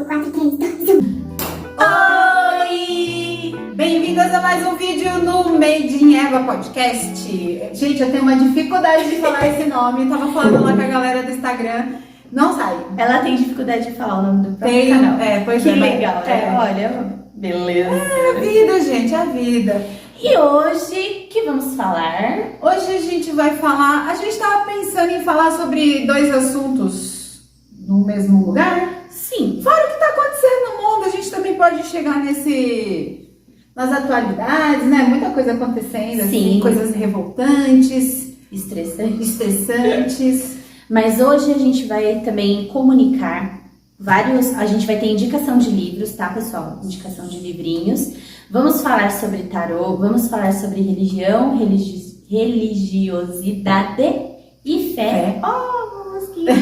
4, 3, 2, 1. Oi! Bem-vindas a mais um vídeo no Made in Eva Podcast. Gente, eu tenho uma dificuldade de falar esse nome. Eu tava falando lá com a galera do Instagram. Não sai. Ela tem dificuldade de falar o nome do próprio Tem, canal. pois que é. legal, né? Olha, beleza. É a vida, gente, é a vida. E hoje, que vamos falar? Hoje a gente vai falar... A gente tava pensando em falar sobre dois assuntos no mesmo lugar. Sim. Fora o que tá acontecendo no mundo, a gente também pode chegar nas atualidades, né? Muita coisa acontecendo, assim, Sim. coisas revoltantes, Estressante. estressantes. Mas hoje a gente vai também comunicar a gente vai ter indicação de livros, tá, pessoal? Indicação de livrinhos. Vamos falar sobre tarô, vamos falar sobre religião, religiosidade e fé. Oh, mosquinha!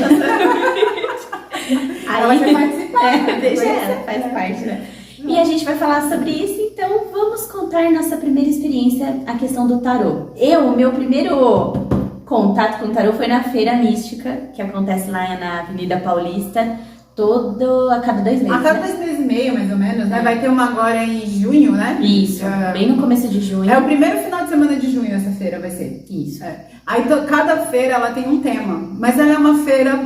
Ela quer participar. Deixa ela, faz parte, né? E a gente vai falar sobre isso, então vamos contar nossa primeira experiência, a questão do tarô. O meu primeiro contato com o tarô foi na Feira Mística, que acontece lá na Avenida Paulista, a cada 2 meses. A cada né? 2 meses e meio, mais ou menos, né? Vai ter uma agora em junho, né? Isso, bem no começo de junho. É o primeiro final de semana de junho essa feira vai ser. Isso. Aí cada feira ela tem um tema, mas ela é uma feira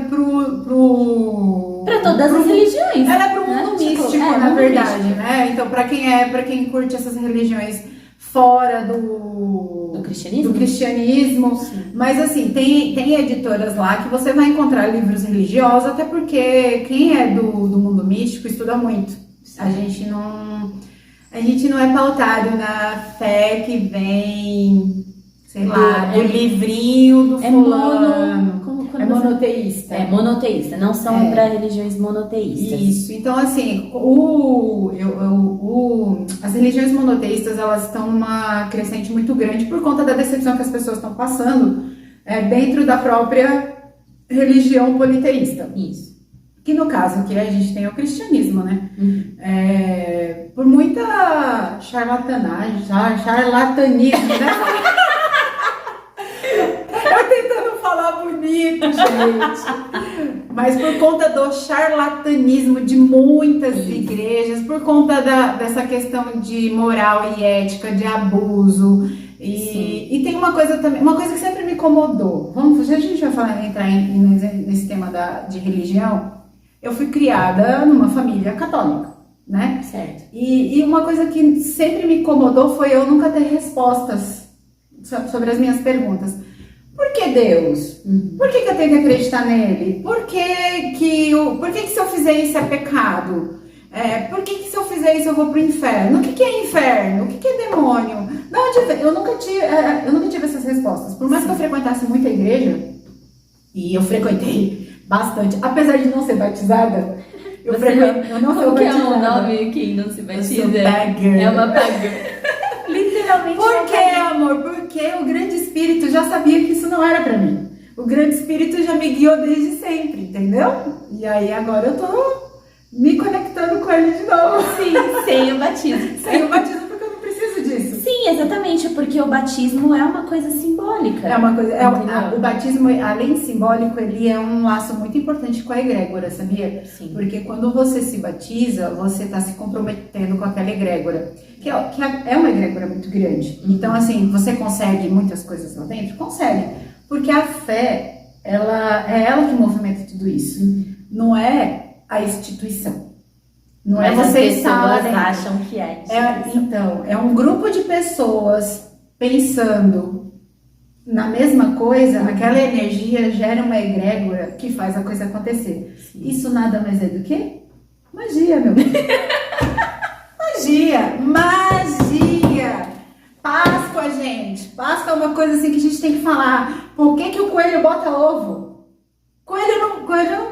Pra todas as religiões. Ela é pro né? mundo Tipo, místico, na mundo verdade, místico. né? Então, pra quem curte essas religiões fora do cristianismo. Sim. Mas assim, tem editoras lá que você vai encontrar livros religiosos, até porque quem é do mundo místico estuda muito. A gente não é pautado na fé que vem, sei lá, do livrinho do fulano. É monoteísta. É monoteísta, não são para religiões monoteístas. Isso, então assim, as religiões monoteístas, elas estão numa crescente muito grande por conta da decepção que as pessoas estão passando dentro da própria religião politeísta. Isso. Que no caso aqui a gente tem o cristianismo, né? Uhum. Por muita charlatanismo, né? Eu tentando falar bonito, gente. Mas por conta do charlatanismo de muitas igrejas, por conta dessa questão de moral e ética, de abuso. E tem uma coisa também, uma coisa que sempre me incomodou. A gente vai entrar nesse tema de religião. Eu fui criada numa família católica, né? Certo. E uma coisa que sempre me incomodou foi eu nunca ter respostas sobre as minhas perguntas. Por que Deus? Por que eu tenho que acreditar nele? Por que se eu fizer isso é pecado? Por que se eu fizer isso eu vou pro inferno? O que é inferno? O que é demônio? Eu nunca tive essas respostas. Por mais que eu frequentasse muita igreja, e eu frequentei bastante, apesar de não ser batizada, eu não sou batizada. O que é um nome que não se batiza? Eu sou pagã. É uma pagã. Literalmente. Por que, amor? Porque o grande espírito já sabia que isso não era pra mim. O grande espírito já me guiou desde sempre, entendeu? E aí agora eu tô me conectando com ele de novo. Sim, sem o batismo. Sem o batismo, porque eu não preciso disso. Sim, exatamente, porque o batismo é uma coisa simbólica. É uma coisa. O batismo, além de simbólico, ele é um laço muito importante com a egrégora, sabia? Sim. Porque quando você se batiza, você está se comprometendo com aquela egrégora, que é uma egrégora muito grande. Então, assim, você consegue muitas coisas lá dentro? Consegue. Porque a fé, é ela que movimenta tudo isso. Não é a instituição. Não Mas é você estar lá as dentro. pessoas acham que é. Então, é um grupo de pessoas pensando na mesma coisa, aquela energia gera uma egrégora que faz a coisa acontecer. Sim. Isso nada mais é do que magia, meu bem. Magia! Páscoa, gente. Páscoa é uma coisa assim que a gente tem que falar. Por que o coelho bota ovo? Coelho não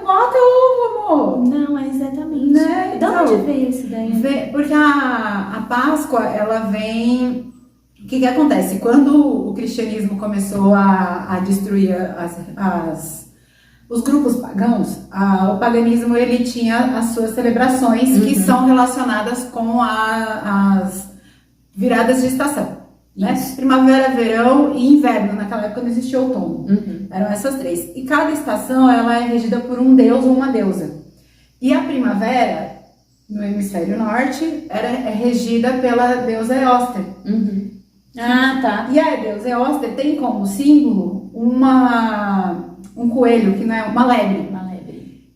bota ovo, amor. Não, é exatamente. Né? De onde veio isso daí? Porque a Páscoa, ela vem... O que acontece? Quando o cristianismo começou a destruir os grupos pagãos, o paganismo ele tinha as suas celebrações que são relacionadas com as viradas de estação. Né? Primavera, verão e inverno. Naquela época não existia outono. Eram essas 3. E cada estação ela é regida por um deus ou uma deusa. E a primavera no hemisfério norte, é regida pela deusa Eóster. Uhum. Ah, tá. E a deusa Eóster tem como símbolo um coelho, que não é uma lebre. Uma lebre.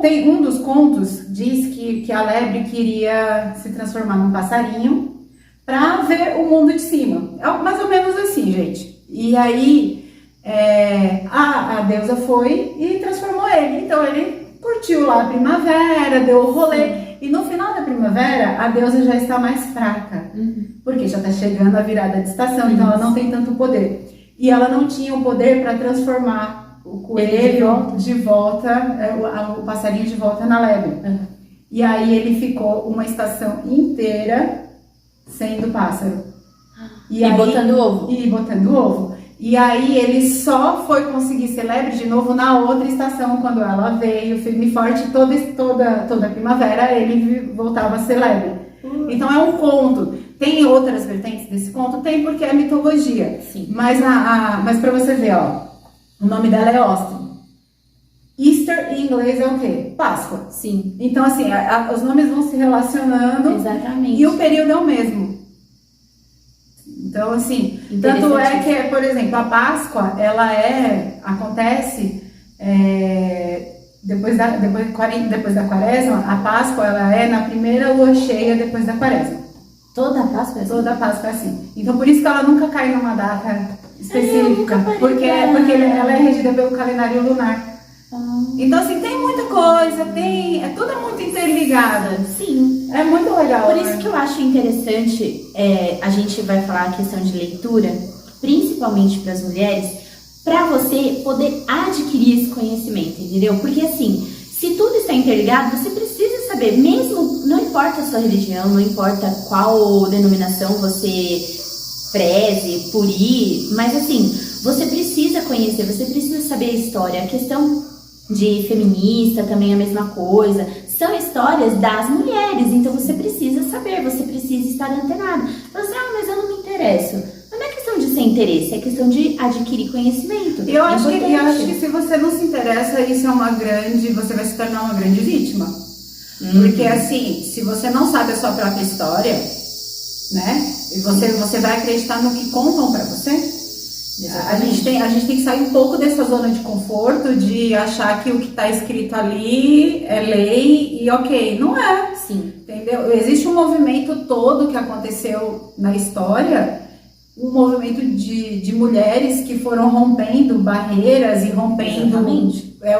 Tem um dos contos diz que a lebre queria se transformar num passarinho para ver o mundo de cima. É mais ou menos assim, gente. E aí a deusa foi e transformou ele. Então ele curtiu lá a primavera, deu o rolê. E no final da primavera, a deusa já está mais fraca. Porque já está chegando a virada de estação, então ela não tem tanto poder. E ela não tinha o poder para transformar o coelho de volta, o passarinho de volta na lebre. E aí ele ficou uma estação inteira sendo pássaro. E botando ovo. E botando ovo. E aí ele só foi conseguir ser lebre de novo na outra estação, quando ela veio firme e forte, toda primavera ele voltava a ser lebre. Então é um conto. Tem outras vertentes desse conto? Tem, porque é mitologia. Sim. Mas pra você ver, ó, o nome dela é Austin. Easter em inglês é o quê? Páscoa. Sim. Então, assim, os nomes vão se relacionando. Exatamente. E o período é o mesmo. Então, assim, tanto é que, por exemplo, a Páscoa, ela acontece depois da Quaresma. A Páscoa, ela é na primeira lua cheia depois da Quaresma. Toda a Páscoa é assim? Toda a Páscoa é assim. Então, por isso que ela nunca cai numa data específica. Porque ela é regida pelo calendário lunar. Então, assim, tem muita coisa, é tudo muito interligado. Sim. É muito legal. Por isso que eu acho interessante, a gente vai falar a questão de leitura, principalmente para as mulheres, para você poder adquirir esse conhecimento, entendeu? Porque assim, se tudo está interligado, você precisa saber, mesmo, não importa a sua religião, não importa qual denominação você preze por ir, mas assim, você precisa conhecer, você precisa saber a história. A questão de feminista também é a mesma coisa. São histórias das mulheres, então você precisa saber, você precisa estar antenado. Você, mas eu não me interesso. Não é questão de ser interesse, é questão de adquirir conhecimento. Eu acho que se você não se interessa, você vai se tornar uma grande vítima. Porque assim, se você não sabe a sua própria história, né? E você vai acreditar no que contam pra você. A gente tem que sair um pouco dessa zona de conforto, de achar que o que está escrito ali é lei e ok. Não é. Sim. Entendeu? Existe um movimento todo que aconteceu na história, um movimento de mulheres que foram rompendo barreiras e rompendo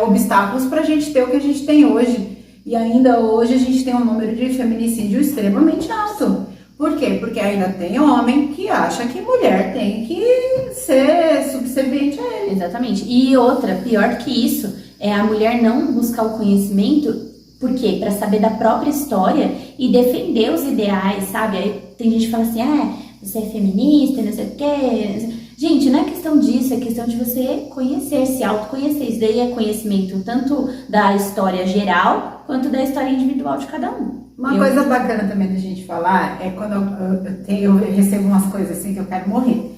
obstáculos para a gente ter o que a gente tem hoje. E ainda hoje a gente tem um número de feminicídio extremamente alto. Por quê? Porque ainda tem homem que acha que mulher tem que ser subserviente a ele. Exatamente. E outra, pior que isso, é a mulher não buscar o conhecimento, por quê? Para saber da própria história e defender os ideais, sabe? Aí tem gente que fala assim, você é feminista, não sei o quê. Gente, não é questão disso, é questão de você conhecer, se autoconhecer. Isso daí é conhecimento tanto da história geral, quanto da história individual de cada um. Uma coisa bacana também da gente falar é quando eu recebo umas coisas assim que eu quero morrer.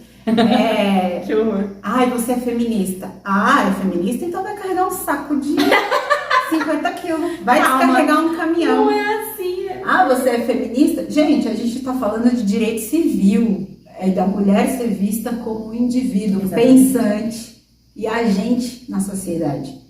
Que horror. Você é feminista. É feminista? Então vai carregar um saco de 50 quilos. Vai descarregar um caminhão. Não é assim. Você é feminista? Gente, a gente tá falando de direito civil. Da mulher ser vista como um indivíduo pensante e agente na sociedade.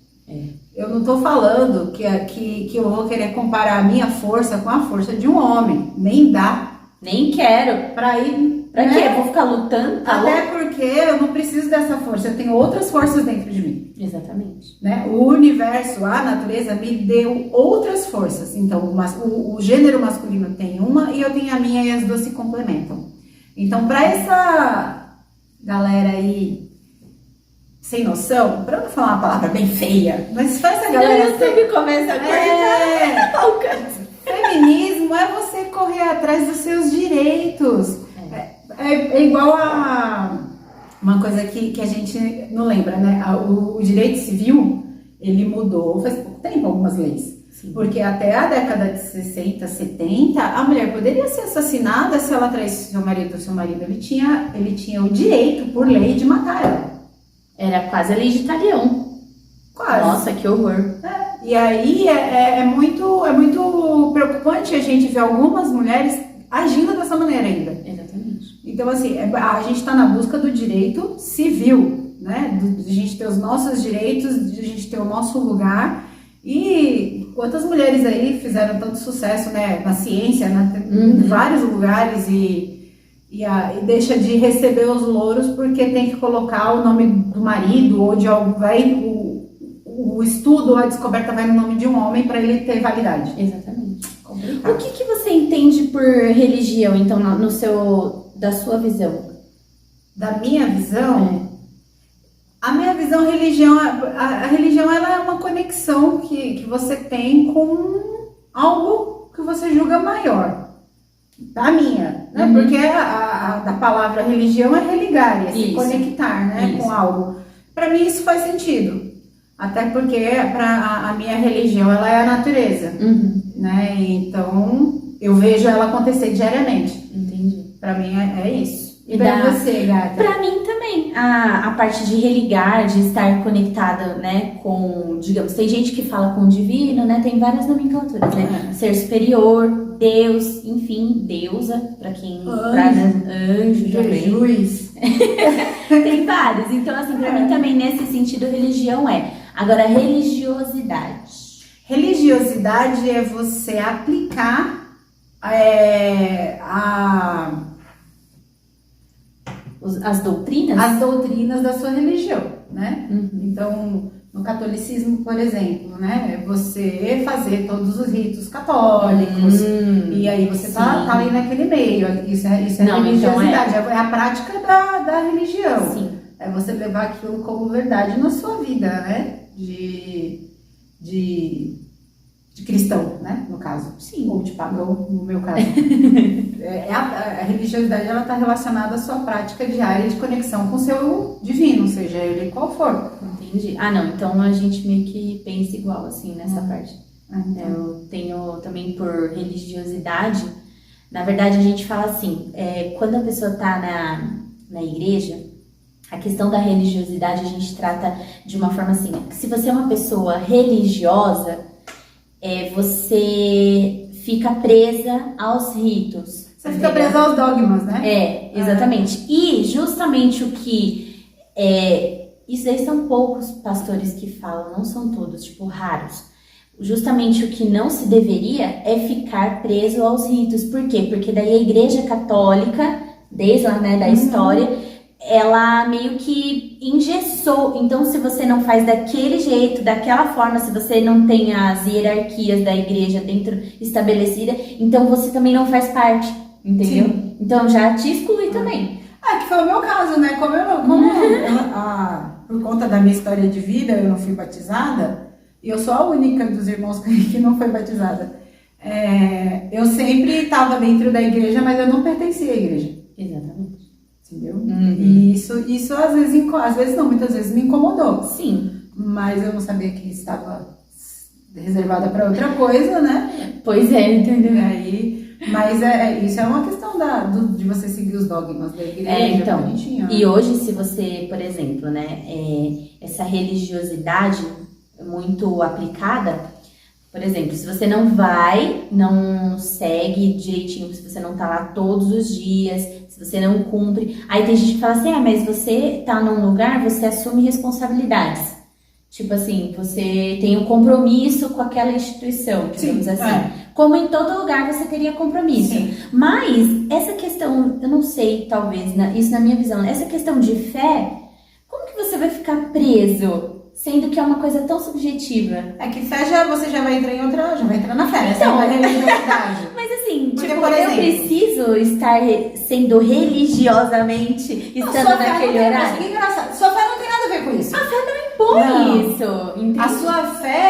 Eu não tô falando que eu vou querer comparar a minha força com a força de um homem. Nem dá. Nem quero. Pra quê? Eu vou ficar lutando? Até porque eu não preciso dessa força. Eu tenho outras forças dentro de mim. Exatamente. Né? O universo, a natureza me deu outras forças. Então, o gênero masculino tem uma e eu tenho a minha e as duas se complementam. Então, pra essa galera aí sem noção, pra não falar uma palavra bem feia, mas faz essa galera... O YouTube começa a cortar. Feminismo é você correr atrás dos seus direitos. É igual a uma coisa que a gente não lembra, né? O direito civil, ele mudou faz pouco tempo algumas leis. Sim. Porque até a década de 60, 70, a mulher poderia ser assassinada se ela traísse seu marido. Seu marido, ele tinha o direito, por lei, de matar ela. Era quase a lei de Talião. Quase. Nossa, que horror. E aí é muito preocupante a gente ver algumas mulheres agindo dessa maneira ainda. Exatamente. Então, assim, a gente está na busca do direito civil, né? De a gente ter os nossos direitos, de a gente ter o nosso lugar. E quantas mulheres aí fizeram tanto sucesso, né? Na ciência, em vários lugares e deixa de receber os louros porque tem que colocar o nome do marido ou de algo, o estudo, a descoberta vai no nome de um homem para ele ter validade. Exatamente. Complicado. O que você entende por religião, então, da sua visão? Da minha visão, a minha visão, a religião ela é uma conexão que você tem com algo que você julga maior. A minha, né? Porque da palavra religião é religar, é se conectar, né? Com algo. Para mim isso faz sentido. Até porque a minha religião ela é a natureza, né? Então eu vejo ela acontecer diariamente. Entendi. Para mim é isso. E pra você, gata? Pra mim também. A parte de religar, de estar conectada, né, com, digamos, tem gente que fala com o divino, né, tem várias nomenclaturas, né? Ser superior, Deus, enfim, deusa, pra quem... Anjo também. Jesus. Tem vários. Então, assim, pra mim também, nesse sentido, religião é. Agora, religiosidade. Religiosidade é você aplicar as doutrinas? As doutrinas da sua religião, né? Então, no catolicismo, por exemplo, né? É você fazer todos os ritos católicos. E aí você tá ali naquele meio. Isso é religiosidade. Então é a prática da religião. Sim. É você levar aquilo como verdade na sua vida, né? De cristão, né? No caso. Sim. Ou de pagão, no meu caso. A religiosidade, ela está relacionada à sua prática diária de conexão com o seu divino, seja ele qual for. Entendi. Não, então a gente meio que pensa igual, assim, nessa parte. Eu tenho também por religiosidade, na verdade a gente fala assim, quando a pessoa está na igreja, a questão da religiosidade a gente trata de uma forma assim, que se você é uma pessoa religiosa, você fica presa aos ritos. Você fica presa aos dogmas, né? Exatamente. E justamente o que... isso aí são poucos pastores que falam, não são todos, tipo, raros. Justamente o que não se deveria é ficar preso aos ritos. Por quê? Porque daí a Igreja Católica, desde lá, né, da história, ela meio que engessou. Então, se você não faz daquele jeito, daquela forma, se você não tem as hierarquias da igreja dentro estabelecida, então você também não faz parte, entendeu? Sim. Então, já te exclui também. Que foi o meu caso, né? Por conta da minha história de vida, eu não fui batizada, e eu sou a única dos irmãos que não foi batizada. Eu sempre estava dentro da igreja, mas eu não pertencia à igreja. Exatamente. Entendeu? E isso às vezes não, muitas vezes me incomodou. Sim. Mas eu não sabia que estava reservada para outra coisa, né? Pois é, entendeu? Mas isso é uma questão de você seguir os dogmas da igreja. Então, e hoje, se você, por exemplo, né, essa religiosidade muito aplicada, por exemplo, se você não segue direitinho, se você não tá lá todos os dias, se você não cumpre, aí tem gente que fala assim, mas você tá num lugar, você assume responsabilidades. Tipo assim, você tem um compromisso com aquela instituição, digamos assim. Como em todo lugar você teria compromisso. Sim. Mas essa questão, eu não sei, talvez, isso na minha visão, essa questão de fé, como que você vai ficar preso? Sendo que é uma coisa tão subjetiva. Que fé você já vai entrar na fé, então, essa é uma religiosidade. Mas assim, porque, tipo, por exemplo, eu preciso estar sendo religiosamente estando naquele horário. Engraçado, sua fé não tem nada a ver com isso. A fé não impõe isso, entendeu? A sua fé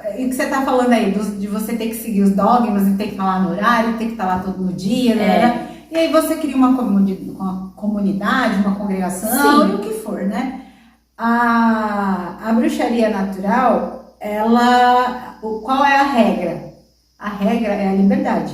o que você tá falando aí, de você ter que seguir os dogmas e ter que falar no horário, ter que estar lá todo dia, né? E aí você cria uma comunidade, uma congregação, e o que for, né? A bruxaria natural, qual é a regra? A regra é a liberdade.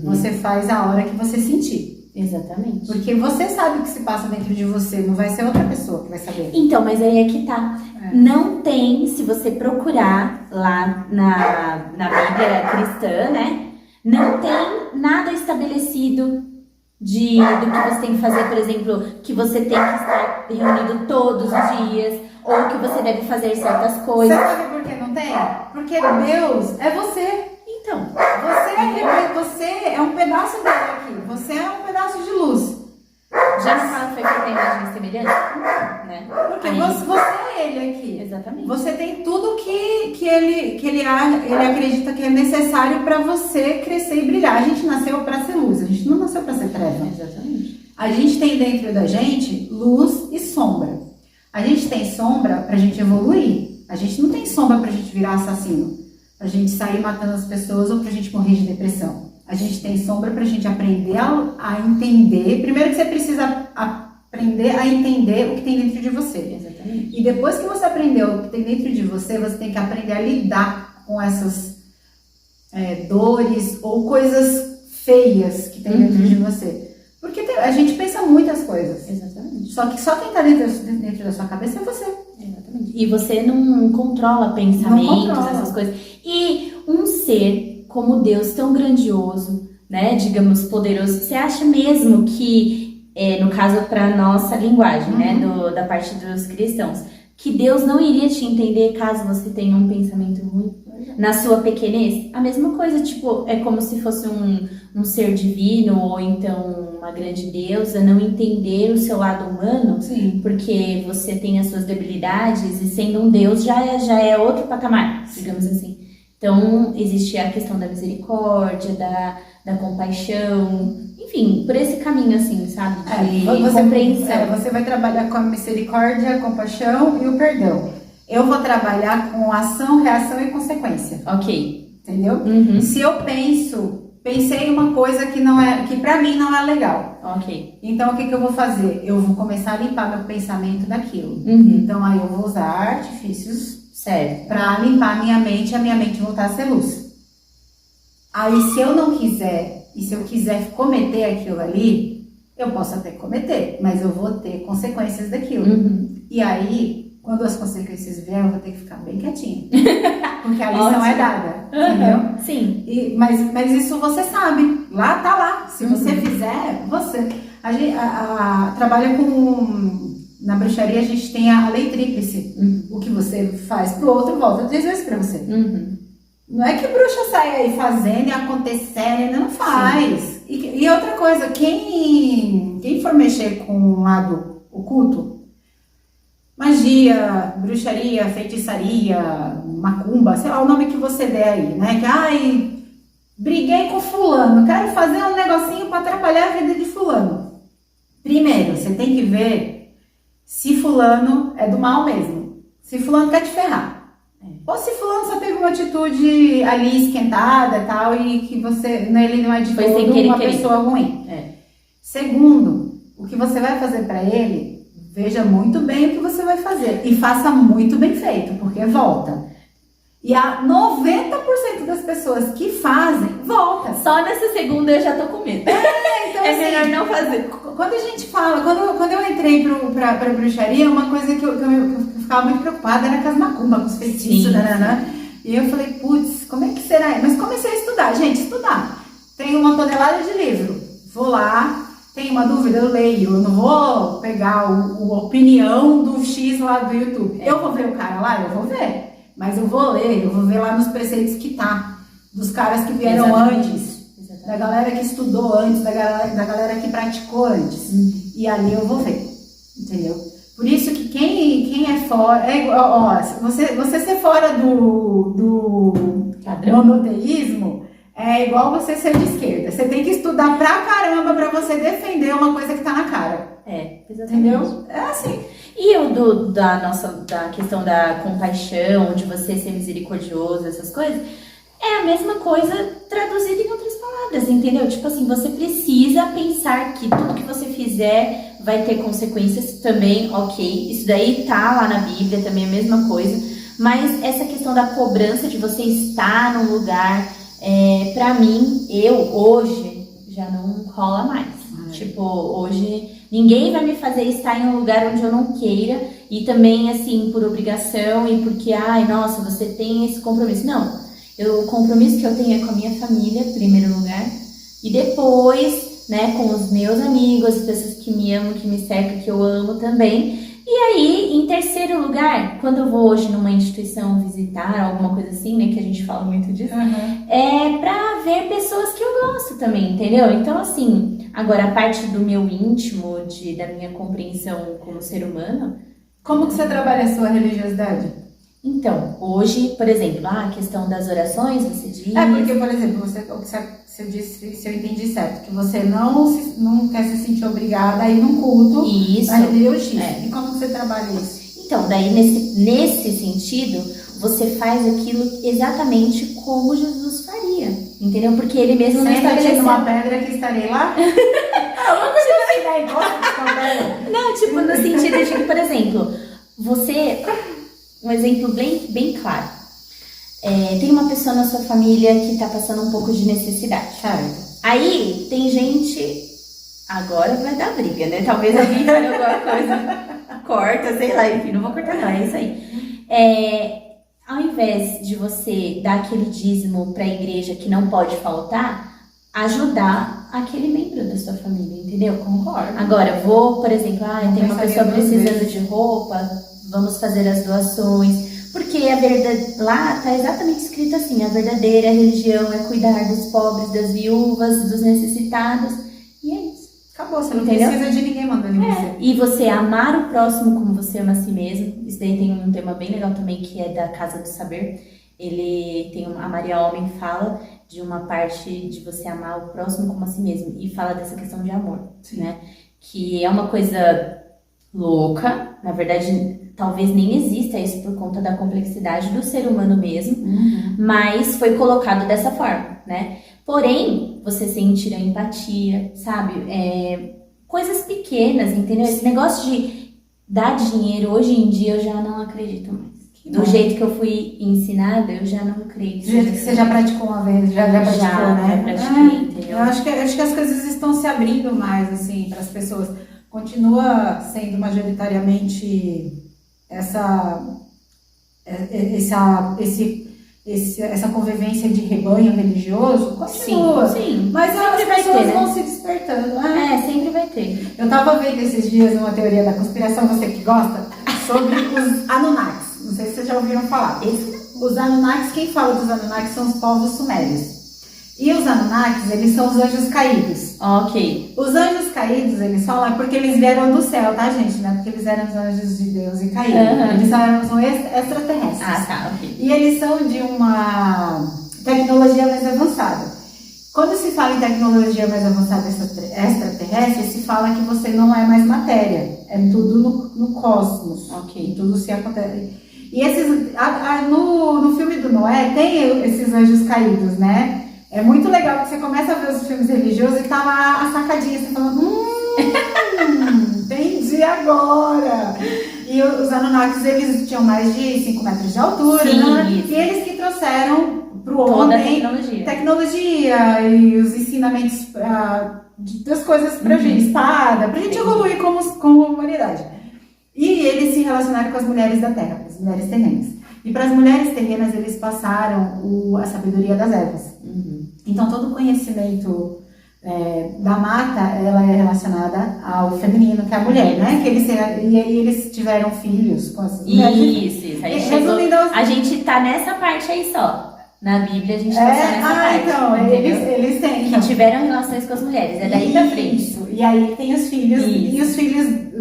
Você faz a hora que você sentir. Exatamente. Porque você sabe o que se passa dentro de você, não vai ser outra pessoa que vai saber. Então, mas aí é que tá. Não tem, se você procurar lá na Bíblia cristã, né? Não tem nada estabelecido do que você tem que fazer, por exemplo, que você tem que estar reunido todos os dias, ou que você deve fazer certas Você coisas. sabe por que não tem? Porque Deus é você. Então, Você é um pedaço dele aqui. Você é um pedaço de luz. já não fala que foi feita a imagem e semelhança, né? Porque Aí- você é ele aqui. Exatamente. Você tem tudo que ele acredita que é necessário para você crescer e brilhar. A gente nasceu para ser luz, a gente não nasceu para ser treva. Exatamente. A gente tem dentro da gente luz e sombra. A gente tem sombra pra gente evoluir. A gente não tem sombra pra gente virar assassino, pra gente sair matando as pessoas ou pra gente morrer de depressão. A gente tem sombra pra gente aprender a entender. Primeiro que você precisa aprender a entender o que tem dentro de você. Exatamente. E depois que você aprendeu o que tem dentro de você, você tem que aprender a lidar com essas dores ou coisas feias que tem dentro de você. Porque a gente pensa muitas coisas. Exatamente. Só que só quem tá dentro da sua cabeça é você. Exatamente. E você não controla pensamentos, Não controla. essas coisas. E um ser como Deus, tão grandioso, né? Digamos, poderoso. Você acha mesmo que, no caso, para nossa linguagem, né? Da parte dos cristãos, que Deus não iria te entender caso você tenha um pensamento ruim? Na sua pequenez? A mesma coisa, tipo, é como se fosse um ser divino ou então uma grande deusa, não entender o seu lado humano, Sim. porque você tem as suas debilidades e sendo um Deus já é outro patamar, digamos assim. Então, existe a questão da misericórdia, da compaixão, enfim, por esse caminho assim, sabe? De compreensão. Você vai trabalhar com a misericórdia, a compaixão e o perdão. Eu vou trabalhar com ação, reação e consequência. Ok. Entendeu? Uhum. Se eu pensei uma coisa que pra mim não é legal. Ok. Então, o que eu vou fazer? Eu vou começar a limpar meu pensamento daquilo. Uhum. Então, aí eu vou usar artifícios Certo. para limpar a minha mente e a minha mente voltar a ser luz. Aí, se eu não quiser, e se eu quiser cometer aquilo ali, eu posso até cometer, mas eu vou ter consequências daquilo. Uhum. E aí, quando as consequências vierem, eu vou ter que ficar bem quietinha. Porque a lição Ótimo. é dada, entendeu? Sim. Mas isso você sabe, lá tá lá. Se você fizer, você. A gente trabalha com. Na bruxaria a gente tem a lei tríplice. O que você faz pro outro volta 3 vezes pra você. Uhum. Não é que bruxa sai aí fazendo e acontecendo, não faz. E outra coisa, quem for mexer com o lado oculto, magia, bruxaria, feitiçaria, macumba, sei lá o nome que você der aí, né? Que, briguei com fulano, quero fazer um negocinho para atrapalhar a vida de fulano. Primeiro, você tem que ver se fulano é do mal mesmo. Se fulano quer te ferrar. Ou se fulano só teve uma atitude ali esquentada e tal, e que ele não é de Foi sem todo querer, uma querer. pessoa ruim. É. Segundo, o que você vai fazer pra ele, veja muito bem o que você vai fazer. E faça muito bem feito, porque volta. E a 90% das pessoas que fazem, volta. Só nessa segunda eu já tô com medo. Então, É assim, melhor não fazer. Quando a gente fala, quando eu entrei pra bruxaria, uma coisa que eu ficava muito preocupada era com as macumbas, com os feitiços, Sim. nananã. E eu falei, putz, como é que será? Mas comecei a estudar, gente, estudar. Tenho 1 tonelada de livro. Vou lá, tenho uma dúvida, eu leio. Eu não vou pegar a opinião do X lá do YouTube. Eu vou ver o cara lá, eu vou ver. Mas eu vou ler, eu vou ver lá nos preceitos que tá. Dos caras que vieram Exatamente. antes. Da galera que estudou antes, da galera que praticou antes. E ali eu vou ver, entendeu? Por isso que quem é fora... você ser fora do Padrão. monoteísmo é igual você ser de esquerda. Você tem que estudar pra caramba pra você defender uma coisa que tá na cara. Exatamente. Entendeu? É assim. E o da questão da compaixão, de você ser misericordioso, essas coisas, é a mesma coisa traduzida em outras palavras, entendeu? Tipo assim, você precisa pensar que tudo que você fizer vai ter consequências também, ok. Isso daí tá lá na Bíblia, também é a mesma coisa. Mas essa questão da cobrança de você estar num lugar, pra mim, hoje, já não rola mais. Tipo, hoje ninguém vai me fazer estar em um lugar onde eu não queira e também, assim, por obrigação e porque, ai, nossa, você tem esse compromisso. Não, o compromisso que eu tenho é com a minha família, em primeiro lugar, e depois, né, com os meus amigos, as pessoas que me amam, que me cercam, que eu amo também. E aí, em terceiro lugar, quando eu vou hoje numa instituição visitar, alguma coisa assim, né, que a gente fala muito disso, é pra ver pessoas que eu gosto também, entendeu? Então, assim, agora a parte do meu íntimo, da minha compreensão como ser humano. Como que você trabalha a sua religiosidade? Então, hoje, por exemplo, a questão das orações, você diz... Porque, por exemplo, você disse, se eu entendi certo, que você não quer se sentir obrigada a ir num culto Isso. na religião. É. E como que você trabalha isso? Então, daí nesse sentido, você faz aquilo exatamente como Jesus faria, entendeu? Porque ele mesmo não Senta aqui estabeleceu... numa pedra que estarei lá? Uma coisa assim, né? Gosto de contar. Não, tipo, no sentido de que, por exemplo, você... Um exemplo bem claro. Tem uma pessoa na sua família que tá passando um pouco de necessidade. Certo. Aí, tem gente... Agora vai dar briga, né? Talvez alguém fale alguma coisa, corta, sei lá, enfim, não vou cortar não, é isso aí. Ao invés de você dar aquele dízimo pra igreja que não pode faltar, ajudar aquele membro da sua família, entendeu? Concordo. Agora, por exemplo, tem uma pessoa precisando vezes. de roupa, vamos fazer as doações. Porque a verdade, lá tá exatamente escrito assim, a verdadeira religião é cuidar dos pobres, das viúvas, dos necessitados. E é isso. Acabou, você não Entendeu? precisa de ninguém mandando em você. E você amar o próximo como você ama a si mesmo. Isso daí tem um tema bem legal também, que é da Casa do Saber. A Maria Homem fala de uma parte de você amar o próximo como a si mesmo. E fala dessa questão de amor, né? Que é uma coisa louca. Na verdade, talvez nem exista isso por conta da complexidade do ser humano mesmo. Mas foi colocado dessa forma, né? Porém, você sentir a empatia, sabe? Coisas pequenas, entendeu? Esse negócio de dar dinheiro, hoje em dia, eu já não acredito mais. Do jeito que eu fui ensinada, eu já não creio. Do jeito que você já praticou uma vez, já praticou, né? Já pratiquei, entendeu? Eu acho que as coisas estão se abrindo mais, assim, para as pessoas. Continua sendo majoritariamente essa convivência de rebanho religioso, continua. Sim. Mas as Sempre vai pessoas ter, né? vão se despertando. Sempre vai ter. Eu tava vendo esses dias uma teoria da conspiração, você que gosta, sobre os Anunnakis. Não sei se vocês já ouviram falar. Os Anunnakis, quem fala dos Anunnakis são os povos sumérios. E os Anunnakis, eles são os anjos caídos. Ok. Os anjos caídos, eles falam, é porque eles vieram do céu, tá, gente? Não é porque eles eram os anjos de Deus e caíram. Eles são extraterrestres. Tá, ok. E eles são de uma tecnologia mais avançada. Quando se fala em tecnologia mais avançada extraterrestre, se fala que você não é mais matéria. É tudo no cosmos. Ok. Tudo se acontece. E no filme do Noé tem esses anjos caídos, né? É muito legal que você começa a ver os filmes religiosos e tá lá a sacadinha, você fala, entendi agora. E os Anunnakis, eles tinham mais de 5 metros de altura, né? Isso. E eles que trouxeram pro Toda homem a tecnologia. tecnologia e os ensinamentos das coisas pra gente, espada, pra gente evoluir como humanidade. E eles se relacionaram com as mulheres da terra, as mulheres terrenas. E para as mulheres terrenas, eles passaram a sabedoria das ervas. Então, todo o conhecimento da mata, ela é relacionada ao feminino, que é a mulher, né? E aí eles tiveram filhos com as mulheres. Isso. Aí Resumindo, a gente tá nessa parte aí só. Na Bíblia, a gente tá só nessa parte. Então, entendeu? eles têm. Que tiveram relações com as mulheres. É daí pra frente. Isso. E aí tem os filhos. Isso. E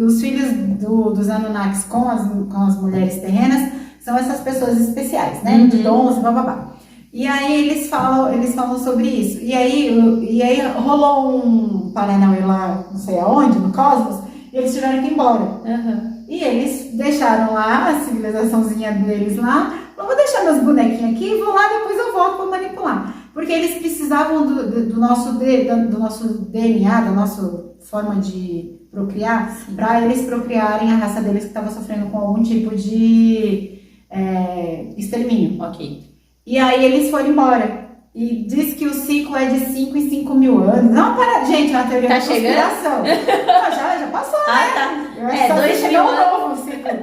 os filhos dos Anunnakis com as mulheres terrenas são essas pessoas especiais, né? De dons e bababá. E aí eles falam sobre isso. E aí rolou um Paranauê lá, não sei aonde, no cosmos, e eles tiveram que ir embora. E eles deixaram lá a civilizaçãozinha deles lá. Eu vou deixar meus bonequinhos aqui e vou lá, depois eu volto para manipular. Porque eles precisavam do nosso DNA, da nossa forma de procriar, para eles procriarem a raça deles que estava sofrendo com algum tipo de extermínio. Ok. E aí eles foram embora. E diz que o ciclo é de 5 em 5 mil anos. Não, para, gente, é uma teoria Tá de conspiração. Não, já passou, né? Tá. Eu acho que só 2 chegou mil um anos. novo ciclo.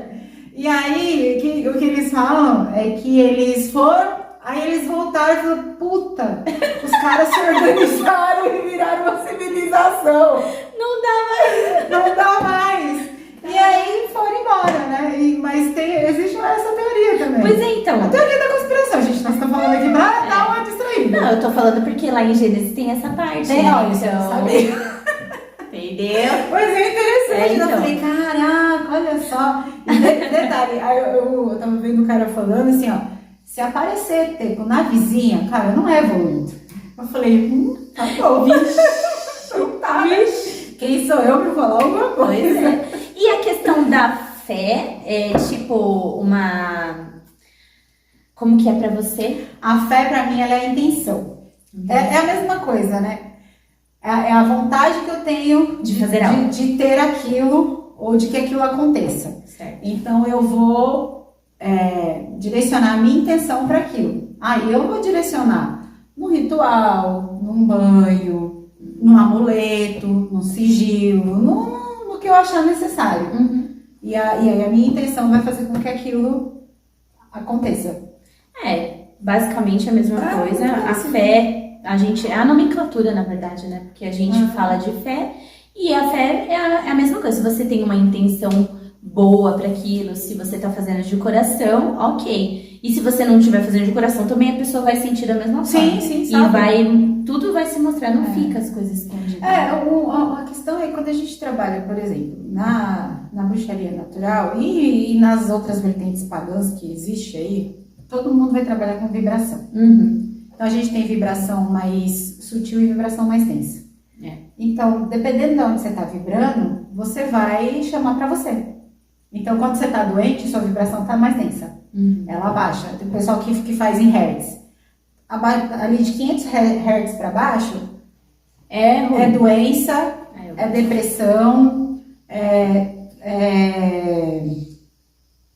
E aí, o que eles falam é que eles foram, aí eles voltaram e falaram, puta, os caras se organizaram e viraram uma civilização. Não dá mais. E aí foram embora, né? Mas existe essa teoria também. Pois é, então. A teoria da conspiração, gente, nós estamos falando aqui pra dar uma distraída. Não, eu tô falando porque lá em Gênesis tem essa parte. Tem, né? olha, você não sabia. Entendeu? Pois é, interessante. Então. Eu falei, caraca, olha só. E detalhe, aí eu tava vendo o cara falando assim, ó. Se aparecer ET com navezinha, cara, não é evoluído. Eu falei, tá bom. Então tá, né? Quem sou eu pra falar alguma coisa? Pois é. E a questão da fé é tipo uma... Como que é pra você? A fé, pra mim, ela é a intenção. É a mesma coisa, né? É a vontade que eu tenho De fazer algo. de ter aquilo ou de que aquilo aconteça. Certo. Então, eu vou direcionar a minha intenção para aquilo. Aí eu vou direcionar num ritual, num banho, num amuleto, num sigilo, no que eu achar necessário. Uhum. E aí a minha intenção vai fazer com que aquilo aconteça. Basicamente a mesma coisa. A fé, é a nomenclatura, na verdade, né? Porque a gente fala de fé e a fé é a mesma coisa. Se você tem uma intenção boa para aquilo, se você tá fazendo de coração, ok. E se você não estiver fazendo de coração, também a pessoa vai sentir da mesma forma. Sim, E sabe? tudo vai se mostrar, não fica as coisas escondidas. A questão é quando a gente trabalha, por exemplo, na bruxaria natural e nas outras vertentes pagãs que existe aí, todo mundo vai trabalhar com vibração. Uhum. Então a gente tem vibração mais sutil e vibração mais densa. Então, dependendo de onde você está vibrando, você vai chamar para você. Então, quando você está doente, sua vibração está mais densa. Ela baixa. Tem o pessoal que faz em hertz. Ali de 500 hertz para baixo é doença, é depressão,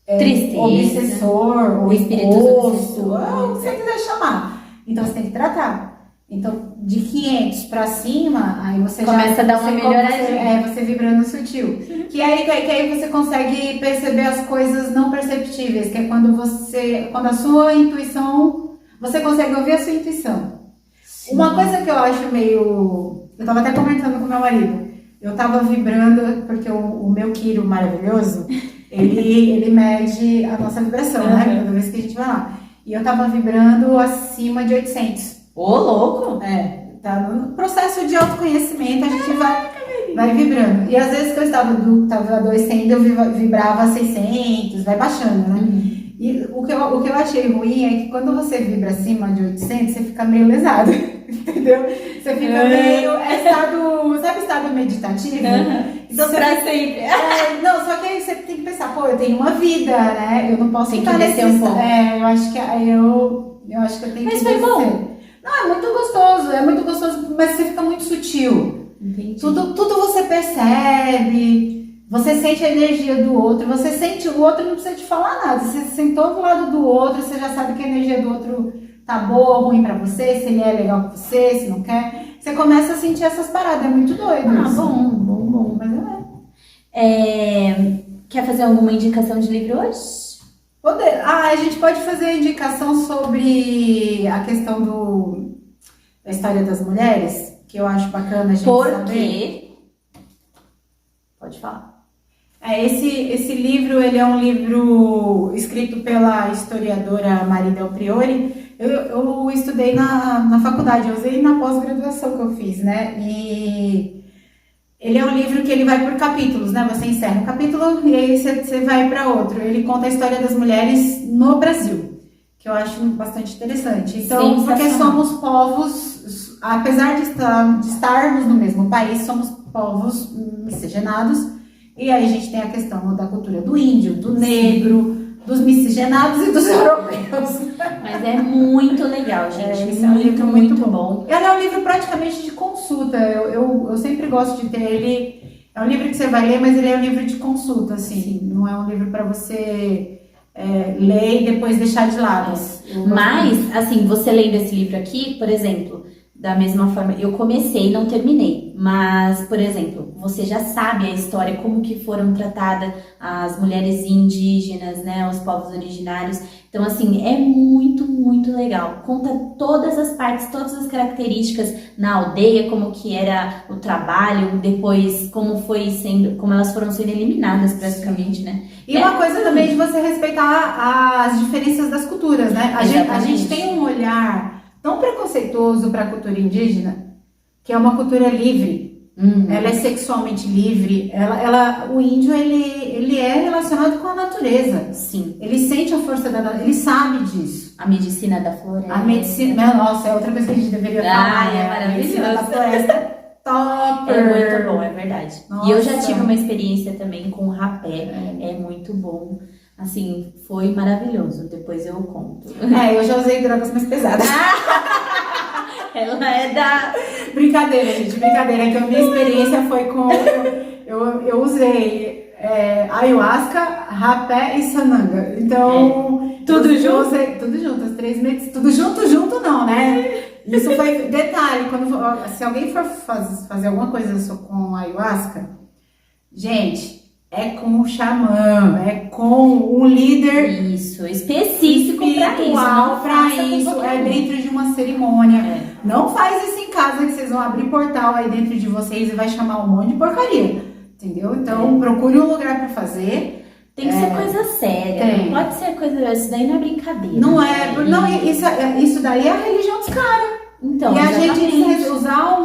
Tristeza, obsessor, ou espíritos imposto, obsessores. o que você quiser chamar. Então você tem que tratar. Então, de 500 para cima, aí você Começa a dar uma você- melhoradinha. você vibrando sutil. Que aí você consegue perceber as coisas não perceptíveis, que é quando a sua intuição, você consegue ouvir a sua intuição. Uma coisa que eu acho eu tava até comentando com meu marido, eu tava vibrando, porque o meu Kiro maravilhoso, ele mede a nossa vibração, né? Toda vez que a gente vai lá. E eu tava vibrando acima de 800. Ô, louco! Tá no processo de autoconhecimento, a gente vai vibrando. E às vezes que eu estava adoecendo, eu vibrava 600, vai baixando, né? E o que eu achei ruim é que quando você vibra acima de 800, você fica meio lesado, entendeu? Você fica meio... sabe estado meditativo? Então, Pra sempre. Não, só que aí você tem que pensar, eu tenho uma vida, né? Eu não posso Tem que ficar descer um pouco. eu acho que eu acho que eu tenho Mas que foi descer. bom. Não, é muito gostoso, mas você fica muito sutil. Entendi. Tudo você percebe, você sente a energia do outro, você sente o outro, não precisa te falar nada. Você sentou do lado do outro, você já sabe que a energia do outro tá boa ou ruim pra você, se ele é legal com você, se não quer. Você começa a sentir essas paradas, é muito doido isso. Bom. Mas Quer fazer alguma indicação de livro hoje? a gente pode fazer a indicação sobre a questão da história das mulheres, que eu acho bacana a gente saber. Porque... Pode falar. Esse livro, ele é um livro escrito pela historiadora Marie Del Priore. Eu estudei na faculdade, eu usei na pós-graduação que eu fiz, né? E ele é um livro que ele vai por capítulos, né? Você encerra um capítulo e aí você vai para outro. Ele conta a história das mulheres no Brasil, que eu acho bastante interessante. Então, porque somos povos, apesar de estarmos no mesmo país, somos povos miscigenados. E aí a gente tem a questão da cultura do índio, do negro, dos miscigenados e dos europeus. Mas é muito legal, gente. Esse é um livro muito bom. bom. Ele é um livro praticamente de consulta. Eu sempre gosto de ter ele. É um livro que você vai ler, mas ele é um livro de consulta, assim. Não é um livro para você ler e depois deixar de lado. Mas, assim, você lendo esse livro aqui, por exemplo, da mesma forma, eu comecei e não terminei. Mas, por exemplo, você já sabe a história, como que foram tratadas as mulheres indígenas, né, os povos originários. Então, assim, é muito, muito legal. Conta todas as partes, todas as características na aldeia, como que era o trabalho, depois como elas foram sendo eliminadas praticamente, né? E uma coisa também de você respeitar as diferenças das culturas, né? A gente tem um olhar tão preconceituoso para a cultura indígena, que é uma cultura livre. Ela é sexualmente livre. O índio, ele é relacionado com a natureza. Sim. Ele sente a força da natureza, ele sabe disso. A medicina da floresta. A medicina, nossa, é outra coisa que a gente deveria falar. É A medicina da maravilhoso. floresta topper. É muito bom, é verdade. Nossa. E eu já tive uma experiência também com o rapé. É muito bom. Assim, foi maravilhoso. Depois eu conto. Eu já usei drogas mais pesadas. Ela é da... Brincadeira, gente, brincadeira. Que a minha experiência foi com... Eu usei ayahuasca, rapé e sananga. Então... Tudo junto? Tudo junto, as 3 meses. Tudo junto não, né? Isso foi detalhe. Se alguém for fazer alguma coisa com ayahuasca, gente... É com o xamã, é com um líder Isso, específico para isso. espiritual para faça com isso, qualquer um. dentro de uma cerimônia. É. Não faz isso em casa, que vocês vão abrir portal aí dentro de vocês e vai chamar um monte de porcaria, entendeu? Então, procure um lugar para fazer. Tem que ser coisa séria, Tem. não pode ser coisa... Isso daí não é brincadeira. Não né? isso daí é a religião dos caras. Então, E a gente exatamente. usar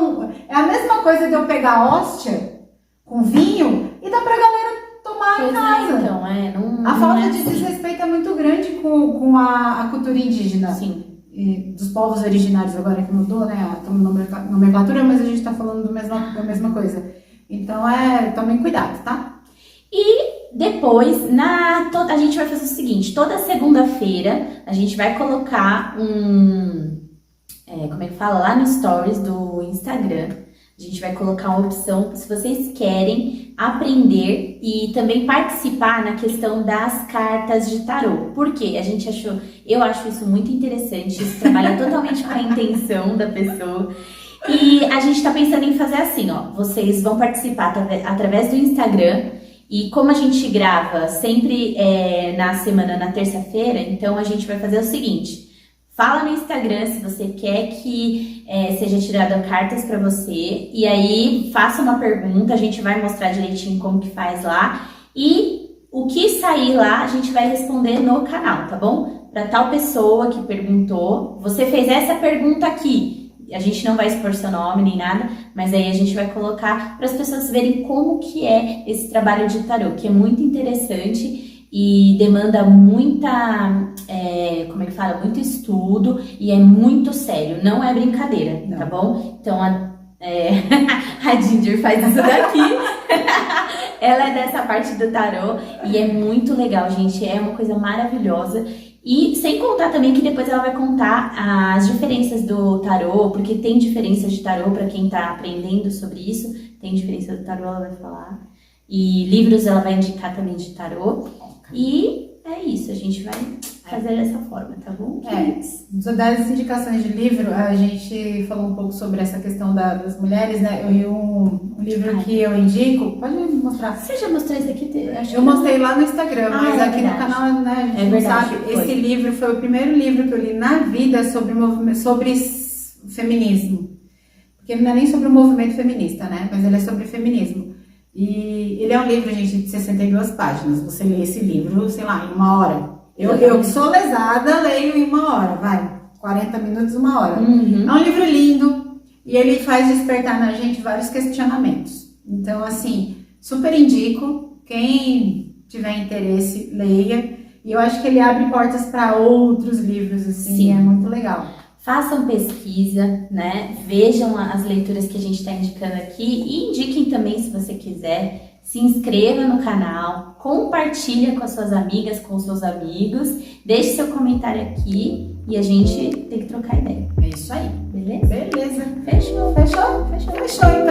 é a mesma coisa de eu pegar a hóstia com vinho e dar pra galera tomar Pois em casa. então, não, A não falta é de assim. desrespeito é muito grande com a cultura indígena. Sim. E dos povos originários, agora que mudou, né? A nomenclatura, mas a gente tá falando da mesma coisa. Então, tomem cuidado, tá? E depois, a gente vai fazer o seguinte, toda segunda-feira a gente vai colocar como é que fala? Lá no Stories do Instagram, a gente vai colocar uma opção, se vocês querem aprender e também participar na questão das cartas de tarô. Por quê? Eu acho isso muito interessante, isso trabalha totalmente com a intenção da pessoa. E a gente tá pensando em fazer assim, ó, vocês vão participar através do Instagram. E como a gente grava sempre na semana, na terça-feira, então a gente vai fazer o seguinte: fala no Instagram se você quer que seja tirada cartas para você, e aí faça uma pergunta, a gente vai mostrar direitinho como que faz lá, e o que sair lá a gente vai responder no canal, tá bom? Para tal pessoa que perguntou, você fez essa pergunta aqui. A gente não vai expor seu nome nem nada, mas aí a gente vai colocar para as pessoas verem como que é esse trabalho de tarô, que é muito interessante e demanda muita, muito estudo e é muito sério, não é brincadeira, não. Tá bom? Então a Ginger faz isso daqui, ela é dessa parte do tarô e é muito legal, gente, é uma coisa maravilhosa. E sem contar também que depois ela vai contar as diferenças do tarô, porque tem diferenças de tarô para quem tá aprendendo sobre isso, tem diferença do tarô, ela vai falar. E livros ela vai indicar também de tarô. E é isso, a gente vai fazer dessa forma, tá bom? Das indicações de livro, a gente falou um pouco sobre essa questão das mulheres, né? E um livro que eu indico, pode me mostrar? Você já mostrou isso aqui? Eu mostrei lá no Instagram, mas aqui verdade. no canal, né, a gente não verdade, sabe. foi. Esse livro foi o primeiro livro que eu li na vida sobre feminismo. Porque não é nem sobre o movimento feminista, né? Mas ele é sobre feminismo. E ele é um livro, gente, de 62 páginas. Você lê esse livro, sei lá, em 1 hora. Eu que sou lesada, leio em 1 hora, vai. 40 minutos, 1 hora. Uhum. É um livro lindo e ele faz despertar na gente vários questionamentos. Então, assim, super indico. Quem tiver interesse, leia. E eu acho que ele abre portas para outros livros, assim, Sim. É muito legal. Façam pesquisa, né? Vejam as leituras que a gente está indicando aqui e indiquem também se você quiser. Se inscreva no canal, compartilha com as suas amigas, com os seus amigos, deixe seu comentário aqui e a gente tem que trocar ideia. É isso aí. Beleza? Beleza. Fechou? Fechou? Fechou.